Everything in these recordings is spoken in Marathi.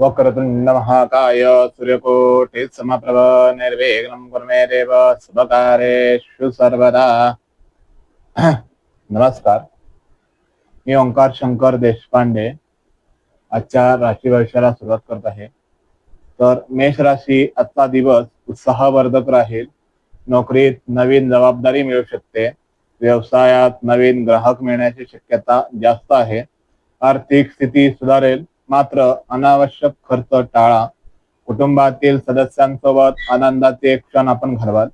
वक्रतुंड महाकाय सूर्यकोटि समप्रभ निर्विघ्नं कुरु मे देव शुभकार्येषु सर्वदा. नमस्कार, मी ओंकार शंकर देशपांडे आजच्या राशी भविष्याला सुरुवात करत आहे. तर मेष राशी आजचा दिवस उत्साहवर्धक राहील. नोकरीत नवीन जबाबदारी मिळू शकते. व्यवसायात नवीन ग्राहक मिळण्याची शक्यता जास्त आहे. आर्थिक स्थिती सुधारेल, मात्र अनावश्यक खर्च टाळा. कुटुंबातील सदस्यांसोबत आनंदाचे क्षण आपण घालवाल.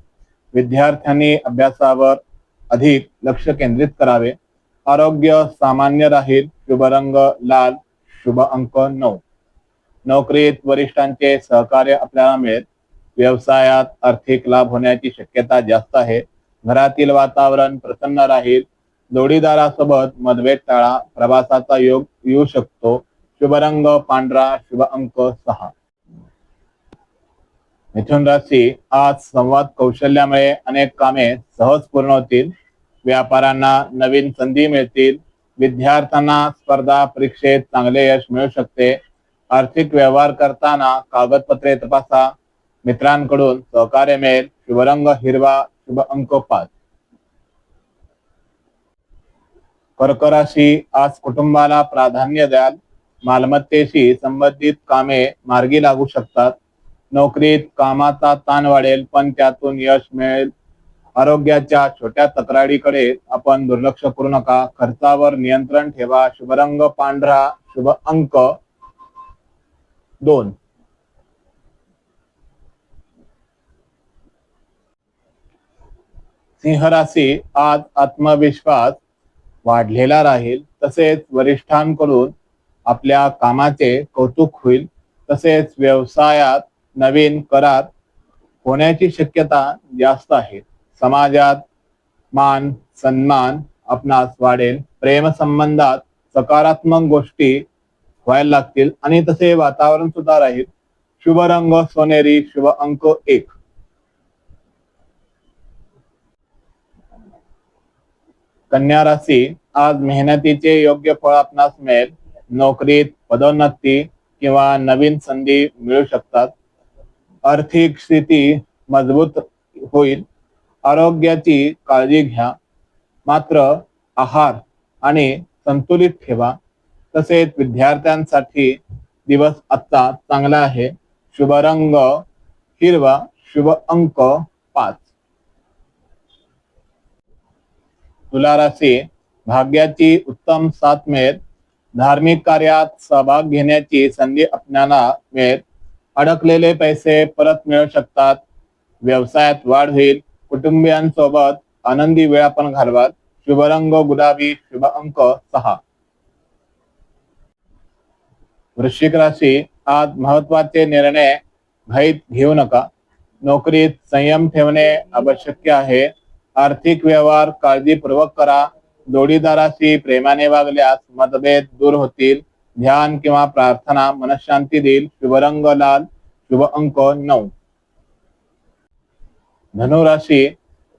विद्यार्थ्यांनी अभ्यासावर अधिक लक्ष केंद्रित करावे. आरोग्य सामान्य राहील. शुभ रंग लाल. शुभ अंक 9. नोकरीत वरिष्ठांचे सहकार्य आपल्याला मिळेल. व्यवसायात आर्थिक लाभ होण्याची शक्यता जास्त आहे. घरातील वातावरण प्रसन्न राहील. जोडीदारासोबत मतभेद टाळा. प्रवासाचा योग येऊ शकतो. शुभ रंग पांढरा. शुभ अंक 6. मिथुन राशी आज संवाद कौशल्यामुळे अनेक कामे सहज पूर्ण होतील. व्यापाऱ्यांना नवीन संधी मिळतील. विद्यार्थ्यांना स्पर्धा परीक्षेत चांगले यश मिळू शकते. आर्थिक व्यवहार करताना कागदपत्रे तपासा. मित्रांकडून सहकार्य मिळेल. शुभ रंग हिरवा. शुभ अंक 5. कर्क राशी आज कुटुंबाला प्राधान्य द्याल. मालमत्तेशी संबंधित कामे मार्गी लागू शकतात. नोकरीत कामाचा ताण वाढेल, पण त्यातून यश मिळेल. आरोग्याच्या छोट्या तक्रारीकडे आपण दुर्लक्ष करू नका. खर्चावर नियंत्रण ठेवा. शुभ रंग पांढरा. शुभ अंक 2. सिंह राशी आज आत्मविश्वास वाढलेला राहील. तसेच वरिष्ठांकडून आपल्या कामाचे कौतुक होईल. तसेच व्यवसायात नवीन करार होण्याची शक्यता जास्त आहे. समाजात मान सन्मान आपणास वाढेल. प्रेम संबंधात सकारात्मक गोष्टी व्हायला लागतील आणि तसे वातावरण सुद्धा राहील. शुभ रंग सोनेरी. शुभ अंक 1. कन्या राशी आज मेहनतीचे योग्य फळ आपणास मिळेल. नोकरीत पदोन्नती किंवा नवीन संधी मिळू शकतात. आर्थिक स्थिती मजबूत होईल. आरोग्याची काळजी घ्या, मात्र आहार आणि संतुलित ठेवा. तसेच विद्यार्थ्यांसाठी दिवस आजचा चांगला आहे. शुभ रंग हिरवा. शुभ अंक 5. तुला राशी भाग्याची उत्तम साथ मिळेल. धार्मिक कार्यात सहभाग घेण्याची संधी आपल्याला मिळेल. अडकलेले पैसे परत मिळू शकतात. व्यवसायात वाढ होईल. कुटुंबियांसोबत आनंदी वेळ आपण घालवाल. शुभ रंग गुलाबी. शुभ अंक 6. वृश्चिक राशी आज महत्वाचे निर्णय घाईत घेऊ नका. नोकरीत संयम ठेवणे आवश्यक आहे. आर्थिक व्यवहार काळजीपूर्वक करा. जोडीदाराशी प्रेमाने वागल्यास मतभेद दूर होतील. ध्यान किंवा प्रार्थना मनशांती देईल. शुभ रंग लाल. शुभ अंक 9. धनुराशी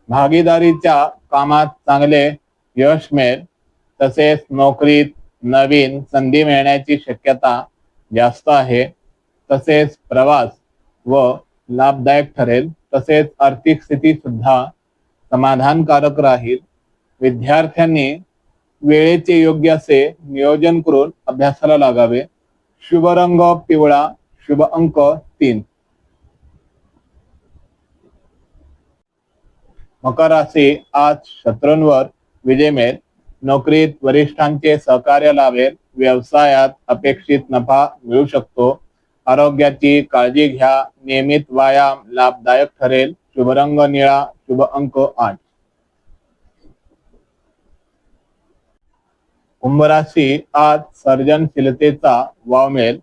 भागीदारीच्या कामात चांगले यश मिळेल. तसेच नोकरीत नवीन संधी मिळण्याची शक्यता जास्त आहे. तसेच प्रवास व लाभदायक ठरेल. तसेच आर्थिक स्थिती सुद्धा समाधानकारक राहील. विद्यार्थ्यांनी वेळेचे योग्य असे नियोजन करून अभ्यासाला लागावे. शुभ रंग पिवळा. शुभ अंक 3. मकर राशी आज शत्रूंवर विजय मिळेल. नोकरीत वरिष्ठांचे सहकार्य लाभेल. व्यवसायात अपेक्षित नफा मिळू शकतो. आरोग्याची काळजी घ्या. नियमित व्यायाम लाभदायक ठरेल. शुभ रंग निळा. शुभ अंक 8. कुंभ राशी आज सर्जनशीलतेचा वाव मिळेल.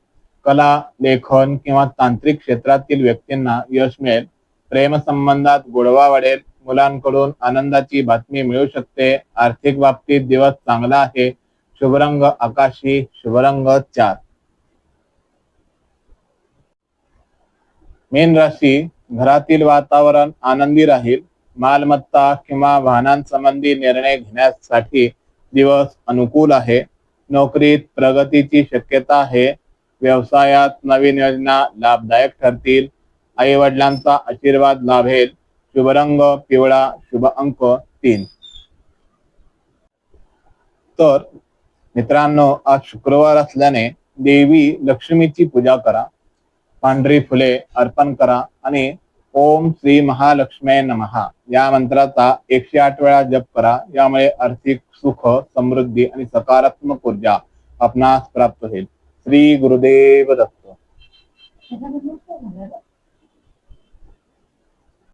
कला लेखन किंवा तांत्रिक क्षेत्रातील व्यक्तींना यश मिळेल. प्रेम संबंधात गोडवा वाढेल. मुलांकडून आनंदाची बातमी मिळू शकते. आर्थिक बाबतीत दिवस चांगला आहे. शुभ रंग आकाशी. शुभ रंग 4. मीन राशी घरातील वातावरण आनंदी राहील. मालमत्ता किंवा वाहनांसंबंधी निर्णय घेण्यासाठी दिवस अनुकूल आहे. नोकरीत प्रगतीची शक्यता आहे. व्यवसायात नवीन योजना लाभदायक ठरतील. आई वडिलांचा आशीर्वाद लाभेल. शुभ रंग पिवळा, शुभ अंक 3. तर मित्रांनो, आज शुक्रवार असल्याने देवी लक्ष्मीची पूजा करा, पांढरी फुले अर्पण करा आणि ओम श्री महालक्ष्मी नमः या मंत्राचा 108 वेळा जप करा. यामुळे आर्थिक सुख, समृद्धी आणि सकारात्मक ऊर्जा आपणास प्राप्त होईल. श्री गुरुदेव दत्त.